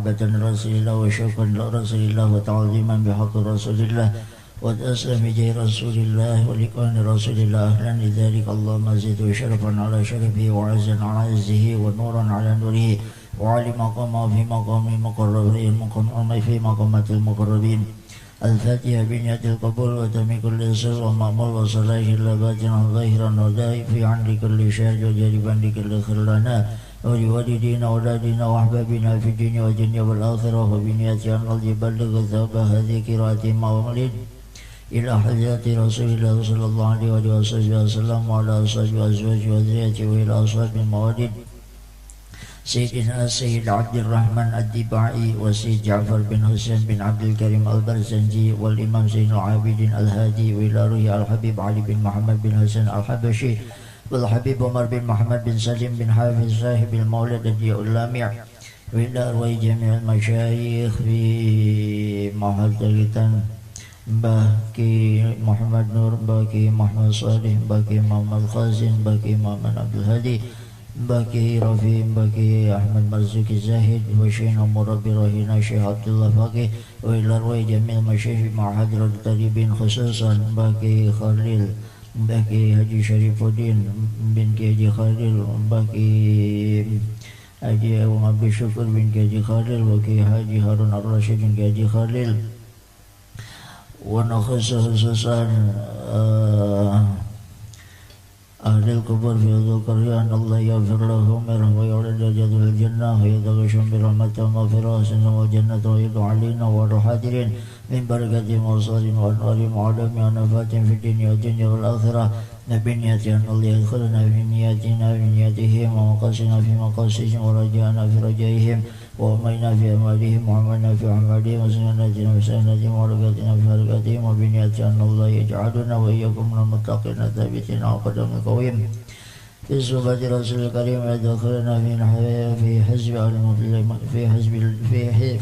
محبة لرسول الله وشوقا لرسول الله وتعظيما بحق رسول الله وتأسلم بجاه رسول الله ولقاء رسول الله أهلا لذلك اللهم زده شرفا على شرفه وعزا على عزه ونورا على نوره وعلي مقامه في مقام المقربين في مقامات المقربين الفاتحة بنية القبول وتم كل سر ومأمول وصلاح باطنا ظاهرا ودائف عن لكل شهد وجانبا لكل خير لنا ولوالدينا وأولادنا وأحبابنا في الدنيا والدنيا والآخرة وبنية أن يبلغ ثواب هذه قراءة مولد إلى حضرة رسول الله صلى الله عليه وسلم وعلى أصحابه وأزواجه وذريته وإلى أصحاب الموالد سيدنا السيد عبد الرحمن الدباعي وسيد جعفر بن حسين بن عبد الكريم البرزنجي والإمام زين العابدين الهادي وإلى روح الحبيب علي بن محمد بن حسن الحبشي والحبيب عمر بن محمد بن سليم بن حافظ صاحب المولد الضياء اللامع وإلى أرواح جميع المشايخ في محضرة Baki Muhammad Nur, Baki Muhammad Salih, Baki Muhammad Khazin, Baki Muhammad Abdul Hadi, Baki Rafi, Baki Ahmad Marzuki Zahid, Washina Murabi Rahina Syekh Abdullah Faqih, wa ila arwah jamil masyayikh ma'hadrat talibin khususan Baki Khalil, Baki Haji Syarifuddin bin Haji Khalil, Baki Haji Abi Syukur bin Haji Khalil, Baki Haji Harun Ar-Rasyid bin Haji Khalil, ونخص خصوصا أهل القبور في ذكرها أن الله يغفر لهم ويعلى درجات الجنة ويتغشهم برحمته ومغفرة وحسنه والجنة ويرضى علينا وعلى حاضرين من بركة وصال وأنوار وعلم ونفات في الدنيا والدنيا والآخرة بنية أن الله يدخلنا في نياتنا في نياتهم ومقاصدنا في مقاصدهم ورجاءنا في رجائهم وأمرنا في أمالهم وعملنا في أعمالهم وسنتنا في سنتهم وحركاتنا في حركاتهم وبنية أن الله يجعلنا وإياكم من المتقين الثابتين على قدم القويم في صحبة رسول الكريم ويدخلنا في حزب أهل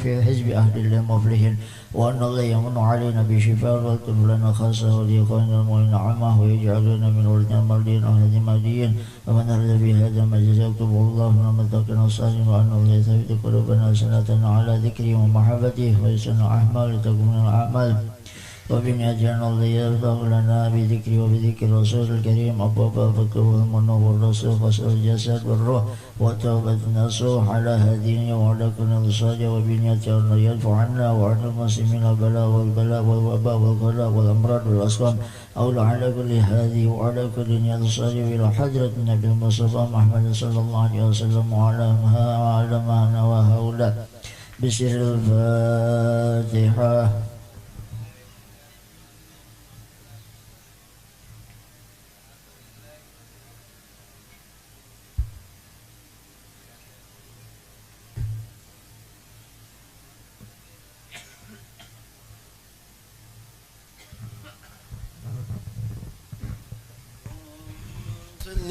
في حزب أهل المفلحين وأن الله يمن علينا بشفاء ويكتب لنا خاصة وليقانا المؤمنين عامة ويجعلنا من ولد المردين أهل المدين ومن أرد بهذا المجلس يكتبه الله من المتقين الصالحين وأن الله يثبت قلوبنا سنتنا على ذكره ومحبته ويسن أعمال لتكون الأعمال وبنية أن الله يرضى لنا بذكره وبذكر رسول الكريم أبواب الفقه والمنة والرسول وصل الجسد والروح وتوبة النصوح على هدينا وعلى كل الصالح وبنية أن يرفع عنا وعن المسلمين البلاء والبلاء والوباء والغلاء والأمراض والأسقام أو على كل هذه وعلى كل نية الصالح إلى حضرة النبي المصطفى محمد صلى الله عليه وسلم وعلى ما نوى هؤلاء بسر الفاتحة.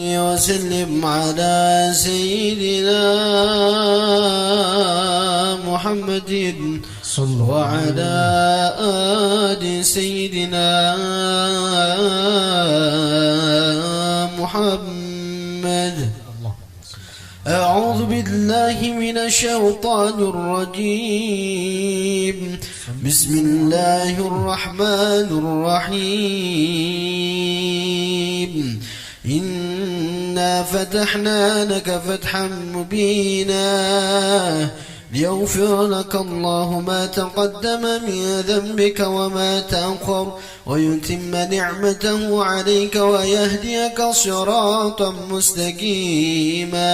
وسلم على سيدنا محمد وعلى آل سيدنا محمد. أعوذ بالله من الشيطان الرجيم. بسم الله الرحمن الرحيم. إنا فتحنا لك فتحا مبينا ليغفر لك الله ما تقدم من ذنبك وما تأخر ويتم نعمته عليك ويهديك صراطا مستقيما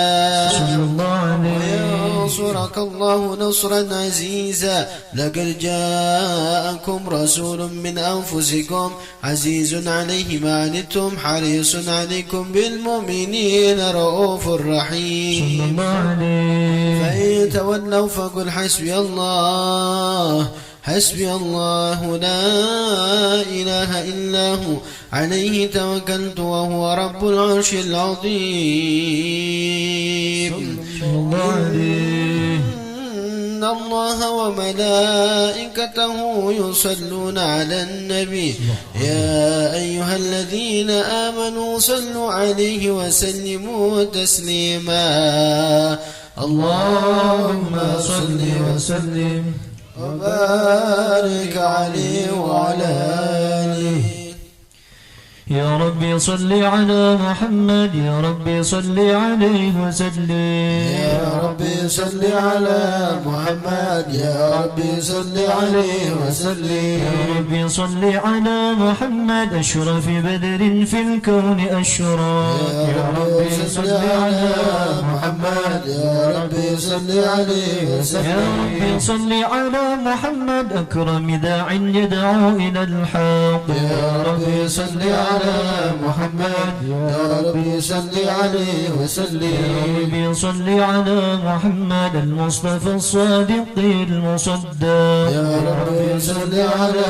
وينصرك الله نصرا عزيزا. لقد جاءكم رسول من أنفسكم عزيز عليه ما عنتم حريص عليكم بالمؤمنين رؤوف رحيم. فإن تولوا فقل حسبي الله حسبي الله لا إله إلا هو عليه توكلت وهو رب العرش العظيم. إن الله وملائكته يصلون على النبي يا أيها الذين آمنوا صلوا عليه وسلموا تسليما. اللهم صل وسلم وبارك عليه وعلى آله. يا ربي صل على محمد، يا ربي صل عليه وسلم. يا ربي صل على محمد، يا ربي صل عليه وسلم. يا ربي صل على محمد أشرف بدر في الكون أشرف. يا ربي صل على محمد، يا ربي صل عليه وسلم. يا ربي صل على محمد أكرم داع يدعو إلى الحق. يا ربي صل على محمد، يا ربي صل عليه وسلم. يا ربي صل على محمد المصطفى الصادق المصدق. يا ربي صل على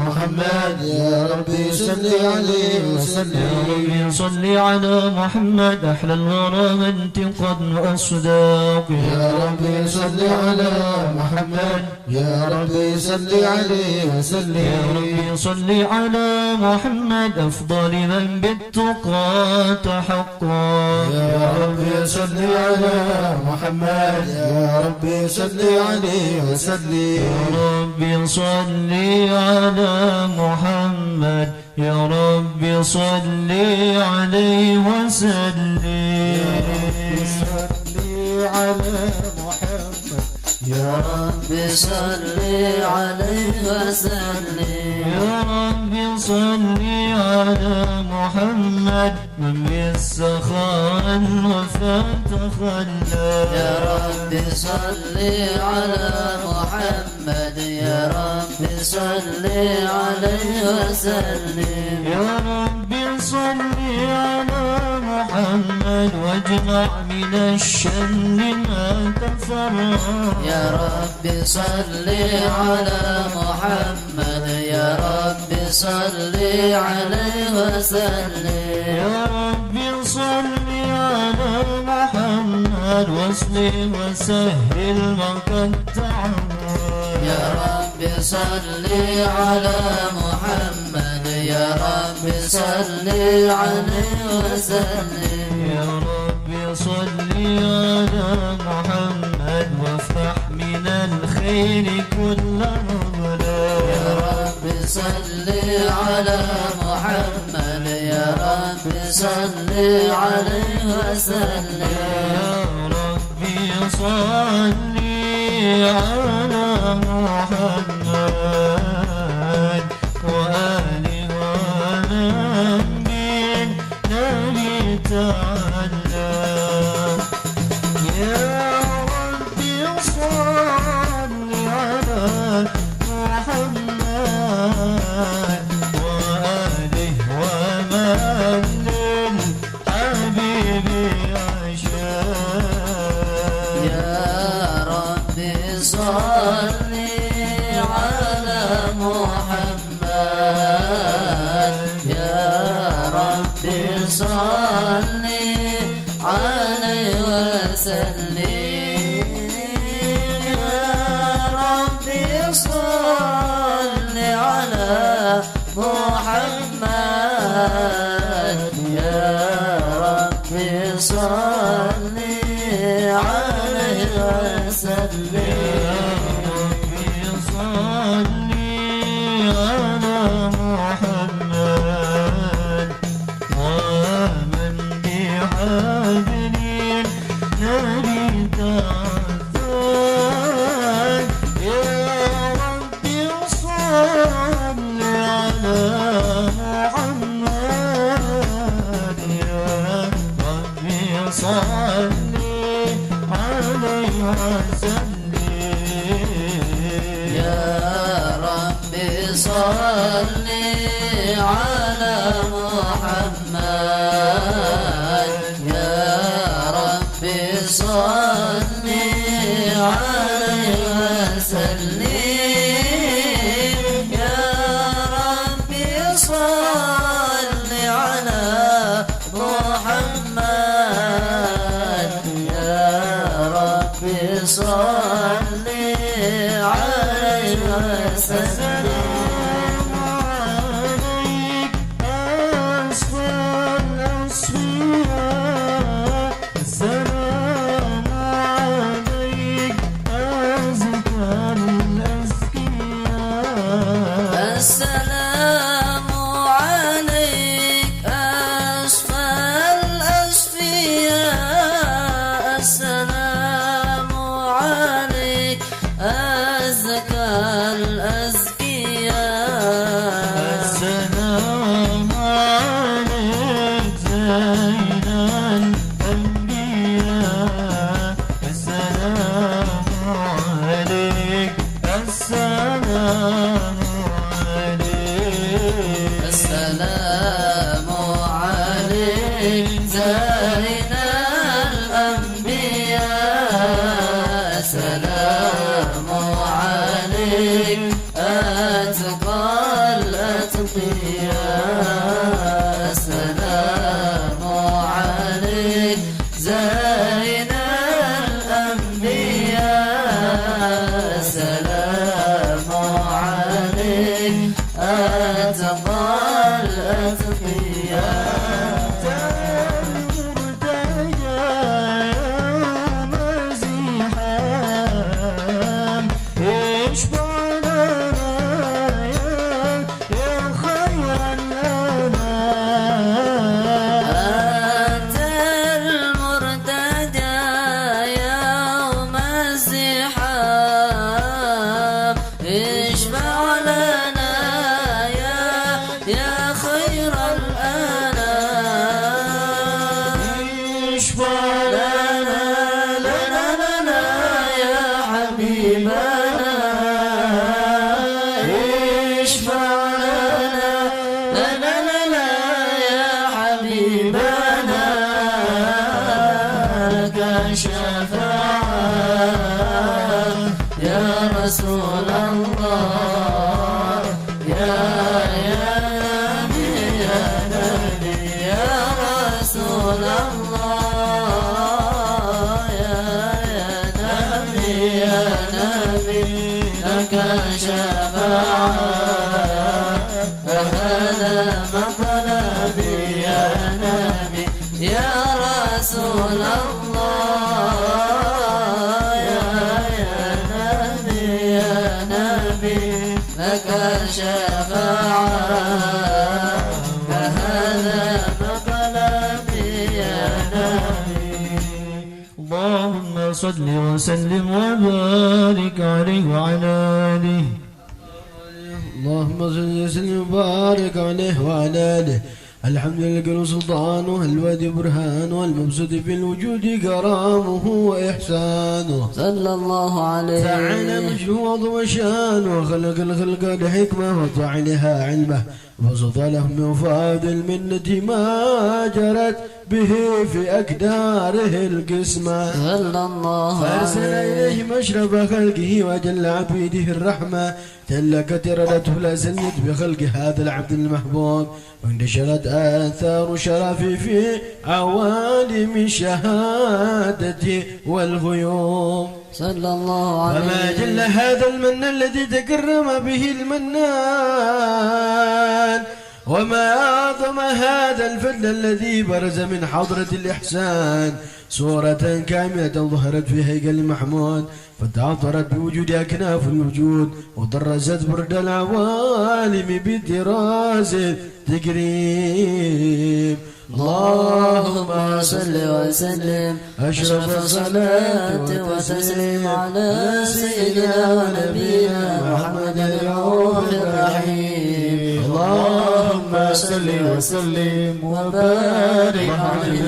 محمد، يا ربي صل عليه وسلم. يا ربي صل على محمد أحلى الورى منطقا وأصداق. يا ربي صل على محمد، يا ربي صل عليه وسلم. يا ربي صل على محمد أفضل من بالتقى تحقا. يا ربي صل على محمد، يا ربي صل عليه وسلم. يا ربي صل على محمد، يا ربي صل عليه وسلم. على محمد، يا ربي صل عليه وسلم. يا ربي صل على محمد من بالسخاء الوفاء تخلى. يا ربي صل على محمد، يا ربي صل عليه وسلم. يا ربي صل على محمد واجمع من الشر ما تفرق. يا ربي صل على محمد، يا ربي صل عليه وسلم. يا ربي صل على محمد واسلم وسهل ما قد تعمر. يا ربي صل على محمد، يا ربي صل عليه وسلم. يا ربي صل على محمد وافتح من الخير كل مغلق. يا ربي صل على محمد، يا ربي صل عليه وسلم. يا ربي صل على محمد وآله ومن بالنبي تعالى. يا ربي صل على محمد وآله ومن للحبيب عشاق. يا ربي صل على محمد، يا ربي صل عليه وسلم. يا ربي صل على محمد، يا ربي صل عليه وسلم. صل على محمد، يا ربي صل عليه وسلم. يا ربي صل على محمد، يا ربي صل عليه وسلم. السلام الرحاب اشفع لنا يا خير الأنام اشفع لنا يا حبيبنا اشفع لنا يا حبيبنا لك شفاعة يا رسول الله يا نبي يا رسول الله يا نبي لك شفاعة فهذا مطلبي يا نبي يا رسول الله يا نبي لك شفاعة فهذا مطلبي يا نبي. اللهم صل وسلم وبارك عليه وعلى آله. اللهم صل وسلم وبارك عليه وعلى آله. الحمد لله سلطانه الوادي برهانه المبسوط في الوجود كرامه وإحسانه صلى الله عليه تعالى مجده وشانه وخلق الخلق لحكمة وفعلها علمه وبسط لهم من فاض المنة ما جرت به في أكداره القسمة صلى الله فأرسل إليه مشرب خلقه وجل عبيده الرحمة تلك ردته لا سنت بخلق هذا العبد المحبوب وانتشرت آثار شرفه في عوالم الشهادة والغيوم صلى الله عليه وما جل هذا المن الذي تكرم به المنان وما أعظم هذا الفضل الذي برز من حضرة الإحسان صورة كاملة ظهرت في هيكل محمود فتعطرت بوجود أكناف الوجود وطرزت برد العوالم بالدراز تكريم. اللهم صل وسلم أشرف الصلاة وتسليم على سيدنا ونبينا محمد الرؤوف الرحيم. اللهم صل وسلم وبارك عليه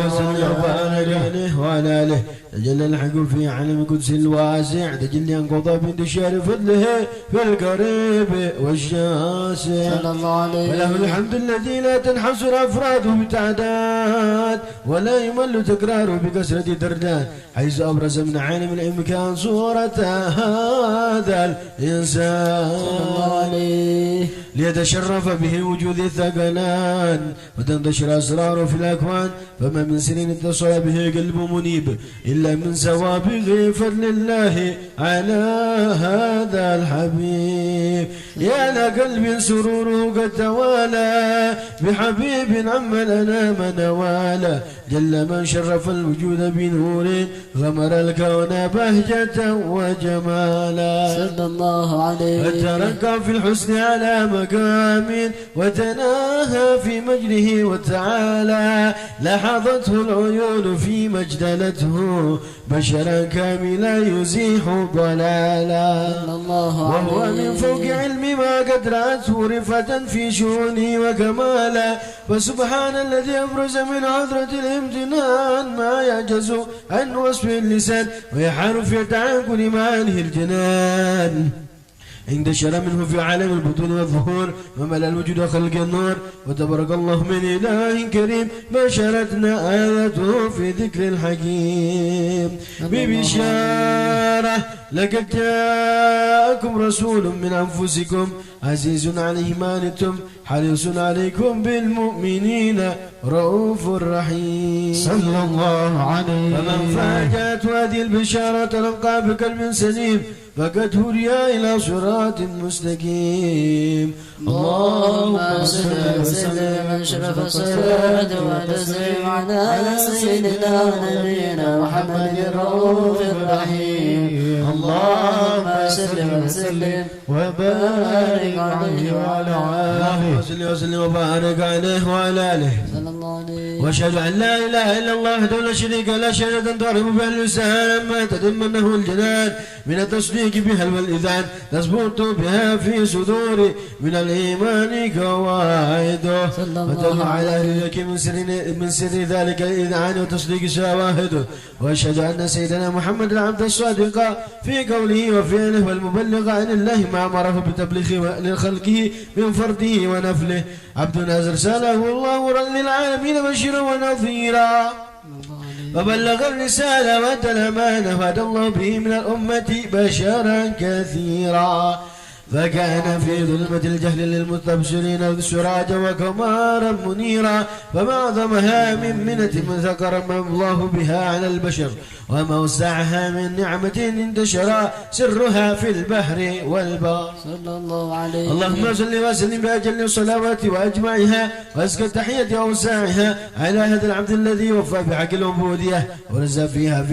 وعلى آله. تجلى الحق في عالم القدس الواسع تجلي انقضى بانتشار فضله في القريب والشاسع صلى الله عليه وله الحمد الذي لا تنحصر أفراده بتعداد ولا يمل تكراره بكثرة دردات حيث أبرز من عالم الإمكان صورة هذا الإنسان صلى الله عليه ليتشرف به وجود الثقلان وتنتشر أسراره في الأكوان فما من سنين اتصل به قلب منيب إلا من سوابغ فضل الله على هذا الحبيب. يا لقلب سروره قد توالى بحبيب عم لنا من والى جل من شرف الوجود بنور غمر الكون بهجة وجمالا صلى الله عليه فترقى في الحسن على مقام وتناهى في مجده وتعالى لاحظته العيون في مجدلته بشرا كاملا يزيح ضلالا وهو من فوق علم ما قد رأته رفة في شؤونه وكمالا فسبحان الذي أبرز من عذرة الامتنان ما يعجز عن وصف اللسان ويحار في تعاقل معانه الجنان انتشر منه في عالم البطون والظهور وملأ الوجود خلق النور وتبارك الله من إله كريم بشرتنا آياته في ذكر الحكيم ببشارة لقد جاءكم رسول من أنفسكم عزيز عليه ما عنتم حريص عليكم بالمؤمنين رؤوف رحيم صلى الله عليه فمن فاجأت هذه البشارة تلقى بقلب سليم فقد هدي إلى صراط مستقيم. اللهم صل وسلم أشرف الصلاة وتسليم على سيدنا ونبينا محمد الرؤوف الرحيم. اللهم صل وسلم وسلم وبارك عليه وعلى آله صل وسلم وبارك عليه وعلى آله صلى الله عليه. واشهد ان لا اله الا الله وحده لا شريك له شهادة تعرف بها اللسان ما تتمنه الجنان من التصديق بها والاذعان تثبت بها في صدور من الايمان قواعده وتدل على اهلك من سر ذلك الاذعان وتصديق شواهده. واشهد ان سيدنا محمد العبد الصادق في قوله وفعله والمبلغ عن الله ما امره بتبليغ لخلقه من فرده ونفله عبد ارسله الله للعالمين بشيرا ونظيرا فبلغ الرسالة وأدى الأمانة وأدى الله به من الأمة بشرا كثيرا فكان في ظلمة الجهل للمستبشرين سراجا وقمارا منيرا فمعظمها من منة من ذكر الله بها على البشر وموسعها من نعمة انتشر سرها في البحر والبحر صلى الله عليه. اللهم صل وسلم بأجل الصلوات وأجمعها وأزكى التحية وأوساعها على هذا العبد الذي وفى بحق العبودية ورزق فيها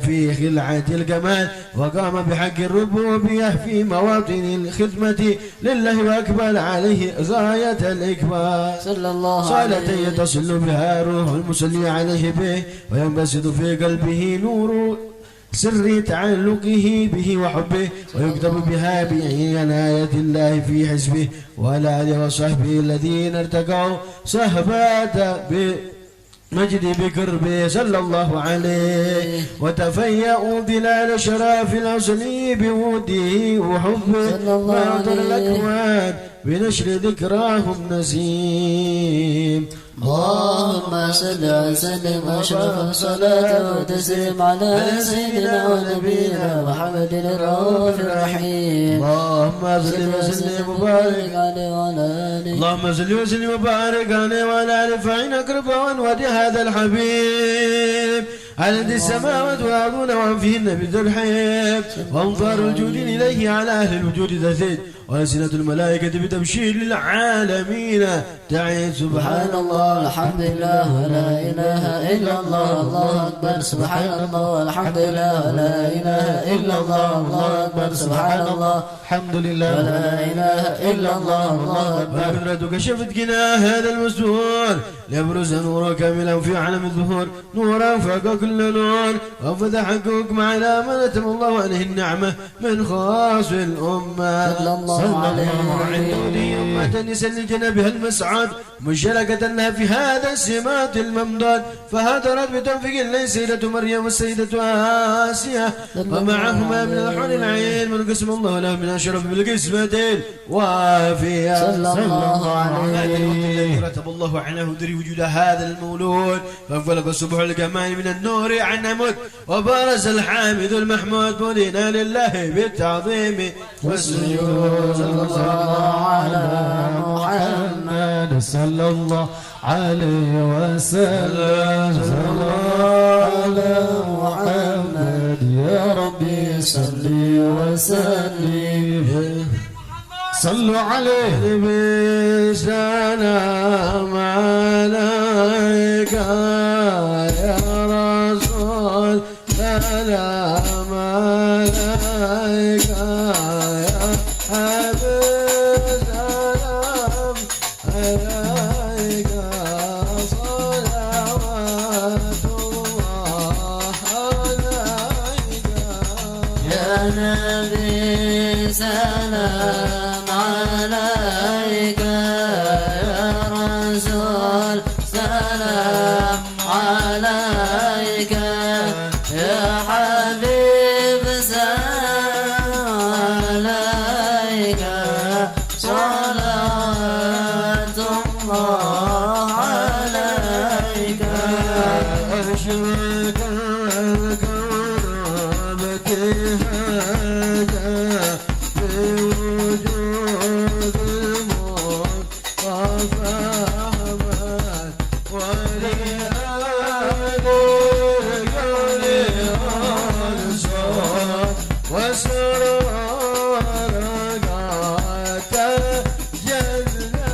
في خلعة الجمال وقام بحق الربوبية في مواطن الخدمة لله وأقبل عليه غاية الإكبار صلى الله عليه. صلاة يتصل بها روح المصلي عليه به وينبسط في قلبه نور سر تعلقه به وحبه ويكتب بها بعناية الله في حزبه وعلى آله وصحبه الذين ارتقوا صحبات مجد بقربه صلى الله عليه وتفيأوا ظلال شرف الأصل بوده وحبه وعطر الأكوان بنشر ذكراهم نسيم. اللهم صل وسلم واشرف الصلاة وتسليم على سيدنا ونبينا محمد الرؤوف الرحيم. اللهم صل وسلم وبارك عليه وعلى آله. اللهم صل وسلم وبارك عليه وعلى آله فإن أقرب وأنودي هذا الحبيب على ذي السماوات وأعظون وفيهن بذو الحيب وأنظار الجود إليه على أهل الوجود ذا زيد وألسنة الملائكة بتبشير للعالمين تعيد سبحان الله الحمد لله ولا إله إلا الله الله أكبر سبحان الله والحمد لله ولا إله إلا الله الله أكبر سبحان الله الحمد لله ولا إله إلا الله الله أكبر. قدرتك شفت كنا هذا المستور ليبرز نورك كاملا في عالم الظهور نورا فوق كل نور وفتح حقك مع لا منتم الله عليه النعمة من خاص الأمة صلى الله عليه أمة نسل جنبها المسعد مشركة لها في هذا السمات الممدود فهدرت بتوفيق الله سيدة مريم والسيدة آسيا ومعهما من الحور العين من قسم الله له من أشرف بالقسمتين وافيا صلى الله عليه. رتب الله عنه دري وجود هذا المولود فانفلق الصبح الجمال من النور عن نموت وبارز الحامد المحمود مدينا لله بالتعظيم والسجود. صلى الله على محمد صلى الله عليه وسلم صلى الله على محمد يا ربي صل وسلم صلوا عليه بسلام عليك يا رسول سلام عليك يا حبيب سلام عليك صلوات الله عليك يا نبي سلام عليك يا رسول سلام عليك يا حبيب سلام عليك صلوات الله عليك. أرشدك كربتي هذا في وجود المصطفى أحمد ولآل كل أنصار وسرارك جنة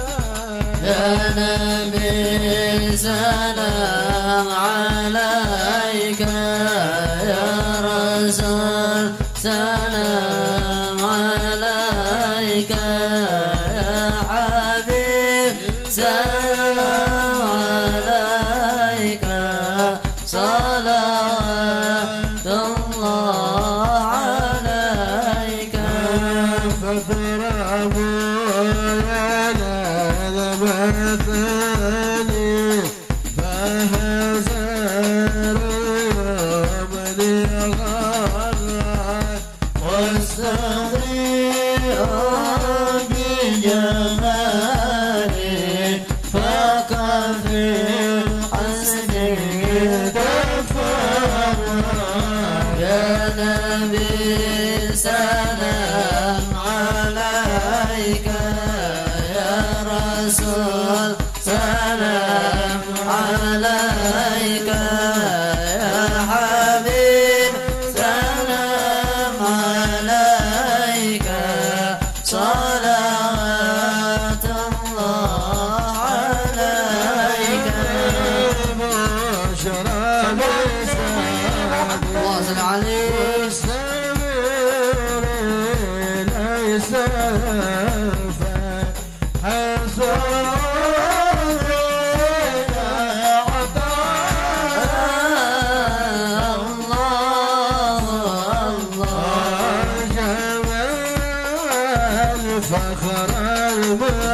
يا نبي سلام عليك يا رسول سلام عليك يا حبيب سلام عليك صلوات الله عليك فاضربوا يا مثلي فهزروا يومني غرات واستغرقوا بجمالي فكفي حسني تفرح يا نبي سلام عليك يا رسول سلام عليك يا حبيب سلام عليك صلوات الله عليك واصل عليك فخر المآبى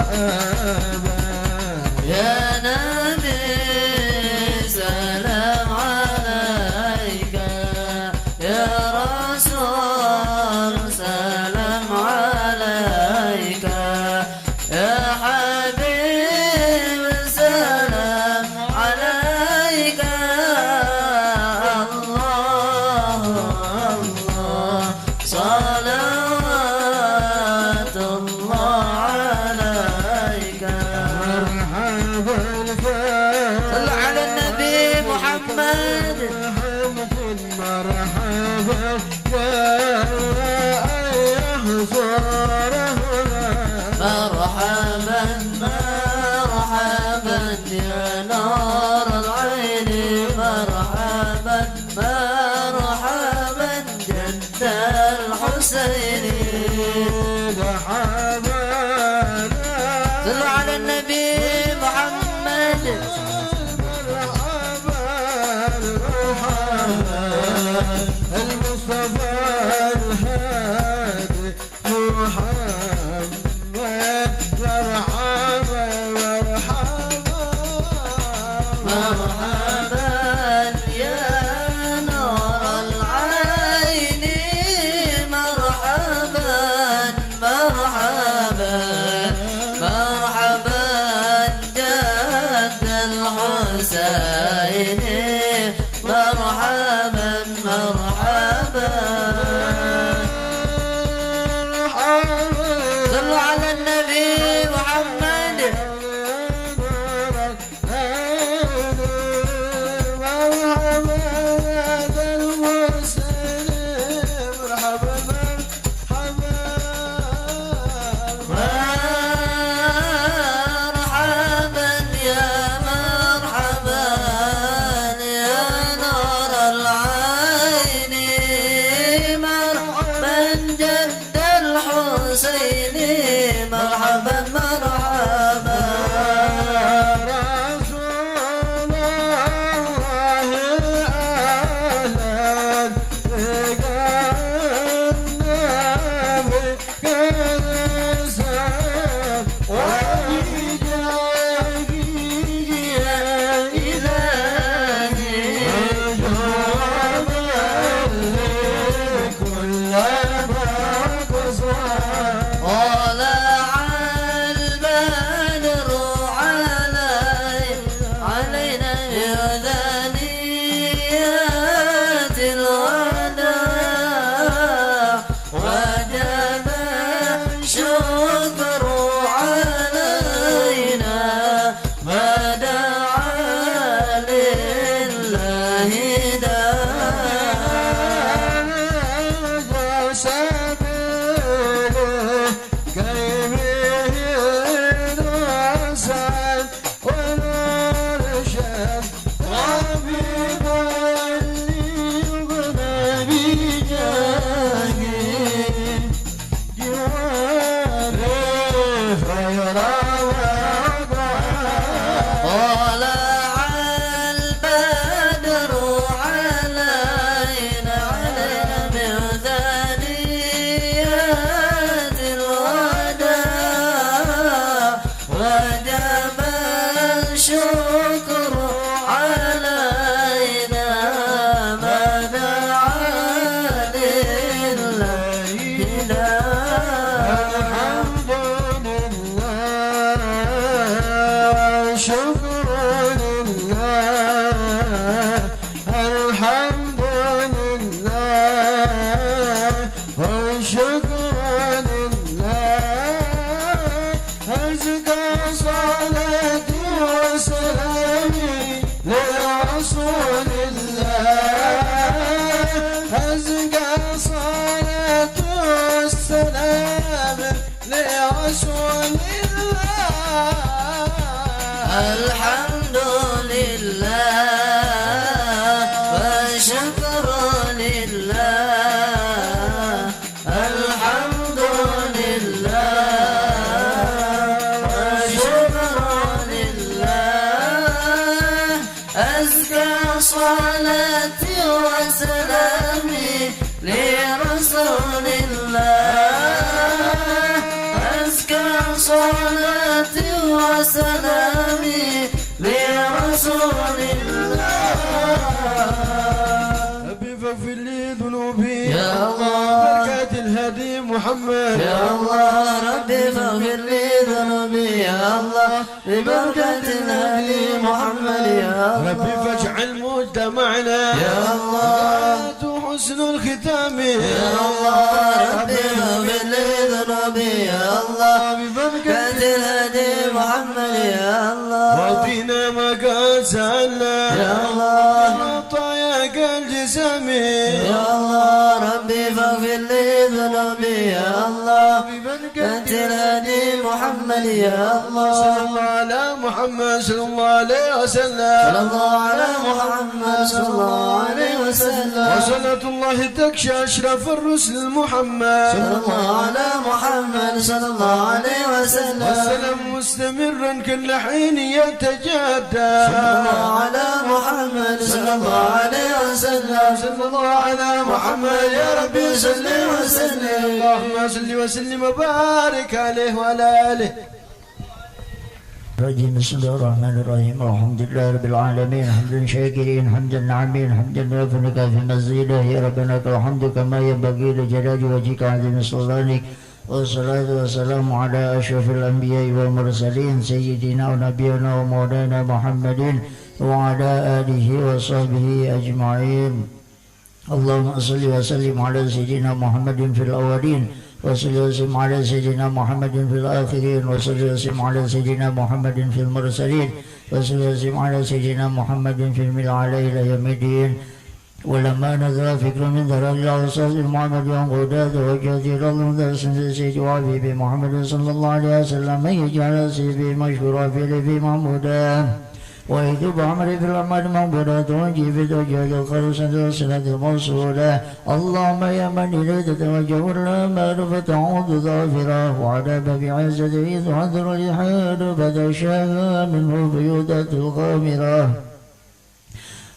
يا نبي سلام عليك يا رسول سلام عليك يا حبيب سلام عليك الله الله صلوات الله عليك صلوا على النبي محمد مرحبا يا حضوره مرحبا مرحبا يا نور العين مرحبا مرحبا جد الحسين صلوا على النبي محمد المصطفى الهادي محمد مرحبا مرحبا مرحبا يا نور العين مرحبا مرحبا مرحبا جد الحسين مرحبا مرحبا صلوا على النبي محمد مرحبا يا مرحبا يا نور العين مرحبا جد الحسين مرحبا مرحبا رسول الله أهلا بك النبي كنسان وبجاهي يا إلهي كل ما قصر ولا الحمد لله والشكر لله الحمد لله والشكر لله أزكى صلاتي وسلامي لرسول الله أزكى صلاتي وسلامي لرسول الله ربي فاغفر لي ذنوبي يا الله بركة الهادي محمد يا الله ربي فاغفر لي ذنوبي يا الله ببركة الهادي محمد يا الله ربي فاجعل مجتمعنا يا الله حسن الختام يا الله ربي فاغفر لي ذنوبي يا الله ببركة الهادي محمد يا الله واعطينا ما قد سألنا يا الله عطاياك الجسامي يا الله ربي فاغفر لي ذنوبي يا الله ببركة الهادي محمد يا الله صلى الله على محمد صلى الله عليه وسلم صلى الله على محمد صلى الله عليه وسلم وصلاة الله تكشى أشرف الرسل محمد صلى الله على محمد صلى الله عليه وسلم والسلام مستمرا كل حين يتجدد صلى الله على محمد صلى الله عليه وسلم صلى الله على محمد يا ربي صل وسلم اللهم صل وسلم وبارك عليه وعلى آله الرجيم. بسم الله الرحمن الرحيم. الحمد لله رب العالمين حمدا شاكرين حمدا ناعمين حمدا وافنك في مزيده يا ربنا لك الحمد كما ينبغي لجلال وجهك عظيم سلطانك والصلاة والسلام على أشرف الأنبياء والمرسلين سيدنا ونبينا ومولانا محمد وعلى آله وصحبه أجمعين. اللهم صل وسلم على سيدنا محمد في الأولين وصل وسلم على سيدنا محمد في الآخرين وصل وسلم على سيدنا محمد في المرسلين وصل وسلم على سيدنا محمد في الملأ إلى يوم الدين. ولما نزل فكر من ذرى الأوصاف المحمد وانقودات وجهة الله درسا سيد وحبيب محمد صلى الله عليه وسلم من يجعل سيدي مشهورا في محمودا ويتوب عمري في الأعمال مقبولة وجه في توجيه الخلصة والصلاة الموصولة. اللهم يا من إليه تتوجه الأمال فتعود ظافرة وعلى باب عزته تحضر الحال فتشاء منه بيوتة الغامرة.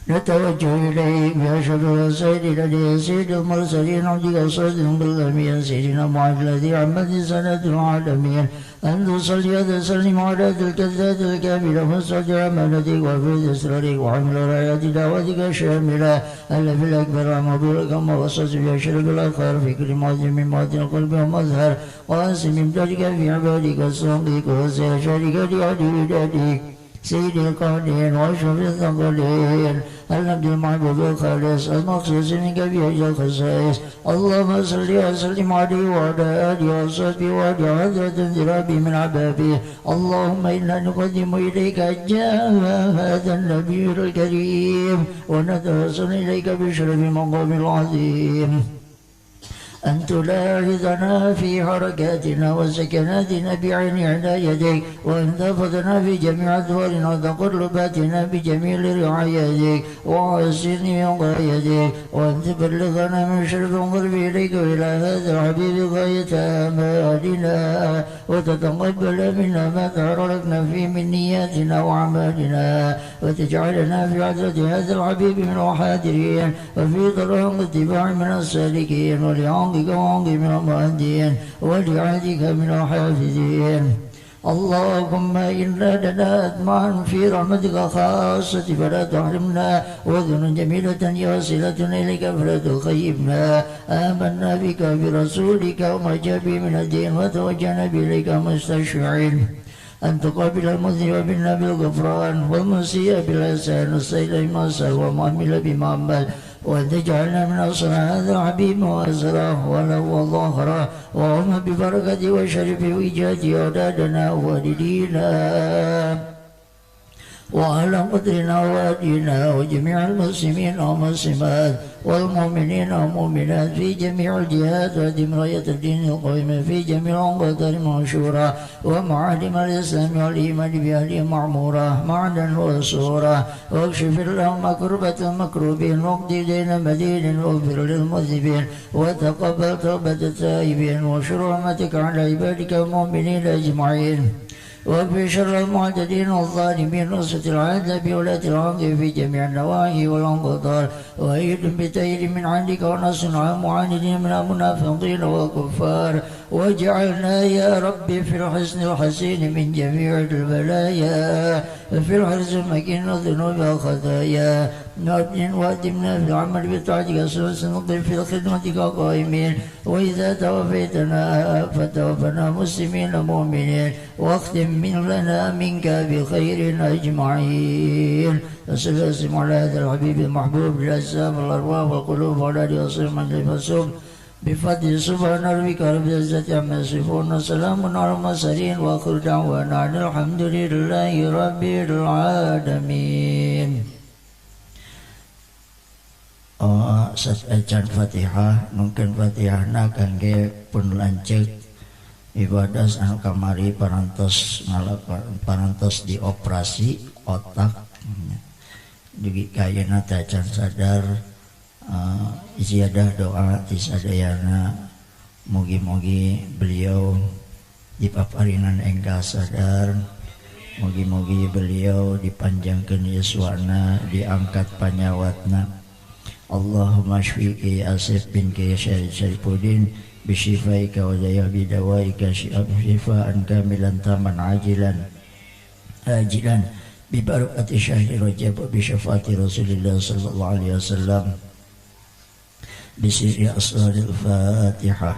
نتوجه إليك بأشهد السيد الذي سيد المرسلين عبدك صادق بالأمين سيدنا محمد الذي عمد سنة العالمين أن تصلي وتسلم على تلك الذات الكاملة مستودع أمانتك وفي أسرارك وحمل رايات دعوتك الشاملة التي في الأكبر مبروك كما وصلت بأشرف الأخير في كل موطن من مواطن القلب ومظهر وأنسم امتلك في عبادك وصديقك وسيشارك لعدودك سيد القائلين واشرف الثقلين العبد المعبود الخالص المخصوص منك بأجل الخصائص. اللهم صل وسلم عليه وعلى آله وصحبه وعلى حضرة انذرابه من عبابه. اللهم إنا نقدم إليك جاء هذا النبي الكريم ونتوسل إليك بشرف المقام العظيم أن تلاحظنا في حركاتنا وسكناتنا بعين عنايتك وأن تحفظنا في جميع أدوارنا وتقرباتنا بجميل رعايتك وحسن وقايتك وأن تبلغنا من شرف القرب إليك وإلى هذا الحبيب غاية آمالنا وتتقبل منا ما تحركنا فيه من نياتنا وأعمالنا وتجعلنا في حضرة هذا الحبيب من الحاضرين وفي طريق اتباع من السالكين ولعون وعنك من المهديين ولعهدك من الحافظين. اللهم إنا لنا أطمعا في رحمتك خاصة فلا تحرمنا، وذن جميلة واصلة إليك فلا تخيبنا. آمنا بك برسولك وما جاء به من الدين، وتوجهنا إليك مستشفعين أن تقابل المذنب منا بالغفران، والمسيء بالإحسان، والسائل بما سأل، والمعمل بما عمل، وأن تجعلنا من أصل هذا الحبيب وأسراه وله وظهره، وهم ببركة وشرف وإيجاد أولادنا ووالدينا وعلى قدرنا وادينا وجميع المسلمين والمسلمات والمؤمنين والمؤمنات في جميع الجهات ودم راية الدين القويمة في جميع الأنقاض المنشورة ومعالم الإسلام والإيمان بأهله معمورة معدا وصورة، واكشف اللهم كربة المكروبين واقضي دين مدين واغفر للمذنبين وتقبل توبة التائبين واشر رحمتك على عبادك المؤمنين أجمعين، وفي شر المعتدين والظالمين وسط العادة بولاة الأرض في جميع النواحي والأنقطار، وأيد بتير من عندك ونصر على المعاندين من المنافقين والكفار، واجعلنا يا ربي في الحسن الحسين من جميع البلايا، وفي الحرز المكين الذنوب والخطايا، وأدمنا في العمل بطاعتك سنقضي في خدمتك قائمين، وإذا توفيتنا فتوفنا مسلمين مؤمنين، واختم من لنا منك بخير أجمعين. وصلى الله على هذا الحبيب المحبوب للأجسام والأرواح والقلوب وعلى آله وصحبه من الفسوق بفضل سبحان ربك رب العزة عما يصفون وسلام على المرسلين وآخر دعوانا أن الحمد لله رب العالمين. Saat acan Fatihah mungkin Fatihahna kangge pun lanceuk ibadah anu kamari parantos parantos dioperasi otak dugi kayana tacan sadar istiadah doa ti sadayana mugi-mugi beliau dipaparinan enggal sadar, mugi-mugi beliau dipanjangkeun yuswana, diangkat panyawatna. Allahumma shfi'i Asif bin Syarifuddin bisyifaika wa daya bidawaika syifaan kamilan taman ajilan bibarakati syahri Rajab wa bisyafaati Rasulillah sallallahu alaihi wasallam bisirri asraril Fatihah.